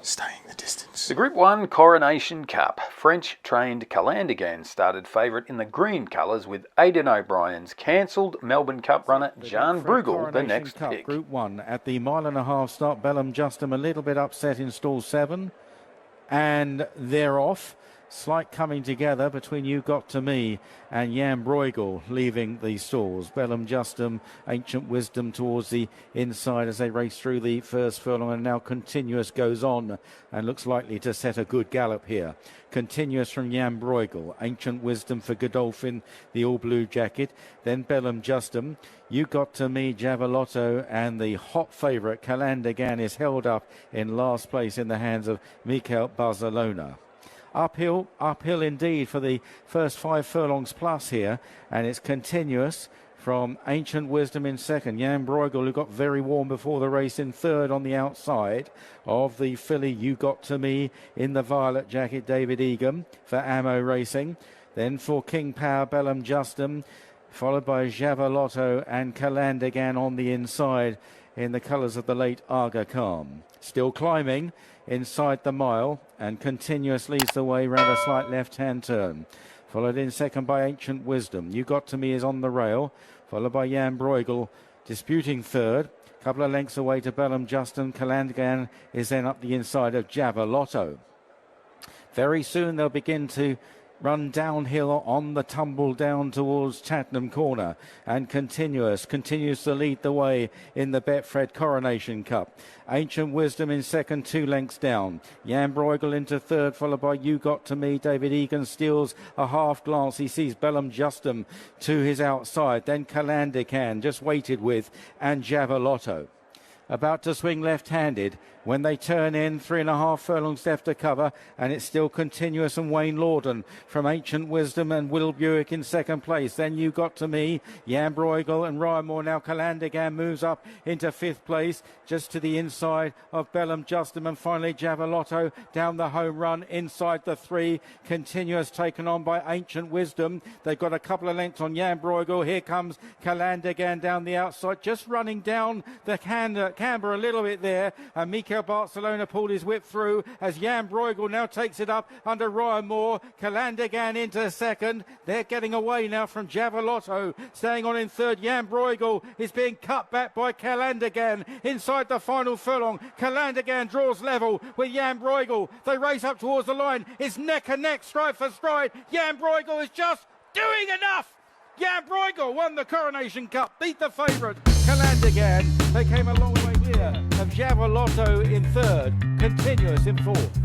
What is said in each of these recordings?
staying the distance. The Group 1 Coronation Cup. French-trained Calandagan started favourite in the green colours with Aidan O'Brien's cancelled Melbourne Cup runner Jan Brueghel the next pick. Group 1 at the 1.5 mile start. Bellum Justum a little bit upset in stall 7. And they're off. Slight coming together between You Got To Me and Jan Brueghel leaving the stalls. Bellum Justum, Ancient Wisdom towards the inside as they race through the first furlong, and now Continuous goes on and looks likely to set a good gallop here. Continuous from Jan Brueghel, Ancient Wisdom for Godolphin, the all-blue jacket. Then Bellum Justum, You Got To Me, Giavellotto, and the hot favourite Calandagan is held up in last place in the hands of Mikel Barcelona. Uphill indeed for the first 5 furlongs plus here, and it's Continuous from Ancient Wisdom in second. Jan Brueghel, who got very warm before the race, in third on the outside of the filly You Got To Me in the violet jacket, David Egan for Ammo Racing. Then for King Power, Bellum Justum, followed by Giavellotto and Calandagan on the inside in the colours of the late Aga Khan. Still climbing inside the mile, and Continuous leads the way round a slight left-hand turn. Followed in second by Ancient Wisdom. You Got To Me is on the rail, followed by Jan Brueghel disputing third. Couple of lengths away to Bellum Justum. Calandagan is then up the inside of Giavellotto. Very soon they'll begin to run downhill on the tumble down towards Tattenham Corner, and continues to lead the way in the Betfred Coronation Cup. Ancient Wisdom in second, 2 lengths down. Jan Brueghel into third, followed by You Got To Me. David Egan steals a half glance. He sees Bellum Justum to his outside. Then Calandagan just waited with, and Giavellotto. About to swing left-handed when they turn in, 3.5 furlongs left to cover, and it's still Continuous and Wayne Lorden from Ancient Wisdom and Will Buick in second place. Then You Got To Me, Jan Brueghel and Ryan Moore. Now Calandagan moves up into fifth place, just to the inside of Bellum Justum, and finally Giavellotto down the home run inside the 3. Continuous taken on by Ancient Wisdom. They've got a couple of lengths on Jan Brueghel. Here comes Calandagan down the outside, just running down the Canberra a little bit there, and Mikel Barcelona pulled his whip through as Jan Brueghel now takes it up under Ryan Moore. Calandagan into second. They're getting away now from Giavellotto, staying on in third. Jan Brueghel is being cut back by Calandagan inside the final furlong. Calandagan draws level with Jan Brueghel. They race up towards the line. It's neck and neck, stride for stride. Jan Brueghel is just doing enough. Jan Brueghel won the Coronation Cup, beat the favourite Calandagan. They came a long way clear of Giavellotto in third, Continuous in fourth.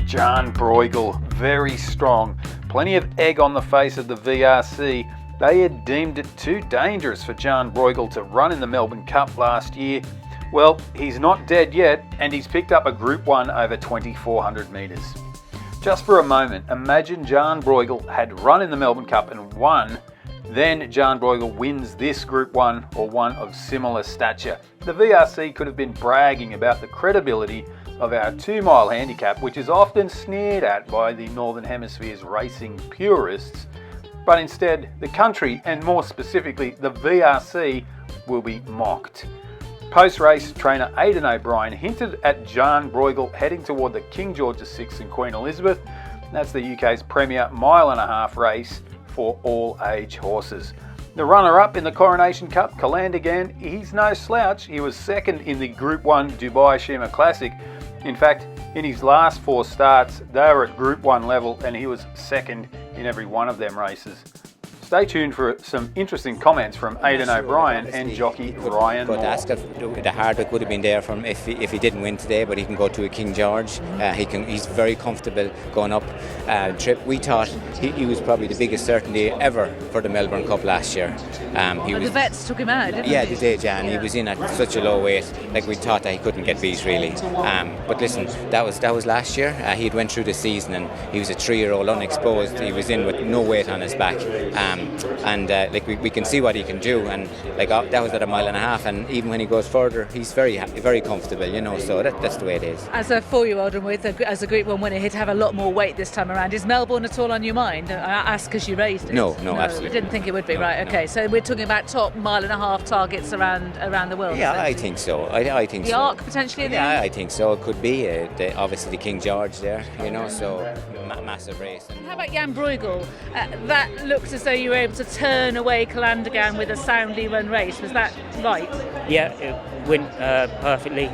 Jan Brueghel, very strong. Plenty of egg on the face of the VRC. They had deemed it too dangerous for Jan Brueghel to run in the Melbourne Cup last year. Well, he's not dead yet, and he's picked up a Group 1 over 2,400 metres. Just for a moment, imagine Jan Brueghel had run in the Melbourne Cup and won. Then Jan Brueghel wins this Group 1 or one of similar stature. The VRC could have been bragging about the credibility of our 2 mile handicap, which is often sneered at by the Northern Hemisphere's racing purists. But instead, the country, and more specifically the VRC, will be mocked. Post-race, trainer Aidan O'Brien hinted at Jan Brueghel heading toward the King George VI and Queen Elizabeth. That's the UK's premier 1.5 mile race for all-age horses. The runner-up in the Coronation Cup, Calandagan, he's no slouch. He was second in the Group 1 Dubai Shima Classic. In fact, in his last 4 starts, they were at Group 1 level, and he was second in every one of them races. Stay tuned for some interesting comments from Aidan O'Brien and jockey Ryan Moore. The hardwick would have been there from if he didn't win today, but he can go to a King George. He's very comfortable going up trip. We thought he was probably the biggest certainty ever for the Melbourne Cup last year. The vets took him out, didn't they? They they did, Jan. He was in at such a low weight, like we thought that he couldn't get beat really. But listen, that was last year. He had went through the season and he was a 3-year-old unexposed. He was in with no weight on his back. like we can see what he can do, and like that was at a mile and a half, and even when he goes further, he's very comfortable, you know. So that's the way it is. As a 4-year-old and as a Group 1 winner, he'd have a lot more weight this time around. Is Melbourne at all on your mind? I ask because you raised it. No, absolutely. You didn't think it would be, No, right? no. Okay, so we're talking about top mile and a half targets around the world. Yeah, I think so. I think the so. Arc potentially. Yeah, I think so. It could be obviously the King George there, you know. So massive race. How about Jan Brueghel? That looked as though you were able to turn away Calandagan with a soundly run race. Was that right? Yeah, it went perfectly.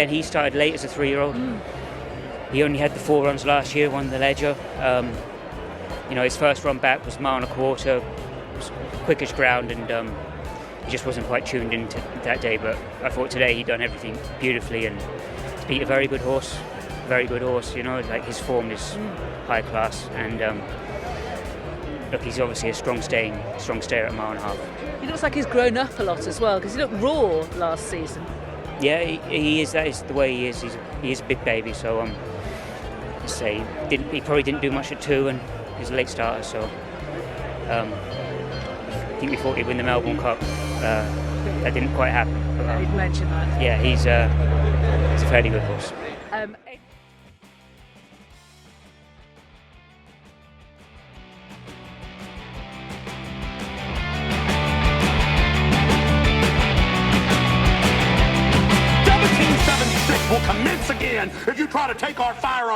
He started late as a 3-year-old. He only had the 4 runs last year, won the Ledger. His first run back was 1.25 miles, was quickish ground, and he just wasn't quite tuned in that day. But I thought today he'd done everything beautifully, and to beat a very good horse. You know, like his form is high class, and look, he's obviously a strong stayer at 1.5 miles. He looks like he's grown up a lot as well, because he looked raw last season. Yeah, he is. That is the way he is. He is a big baby. So he probably didn't do much at 2, and he's a late starter. So I think we thought he'd win the Melbourne Cup. That didn't quite happen. Yeah, you'd mentioned that. Yeah, he's a fairly good horse. Will commence again if you try to take our firearms.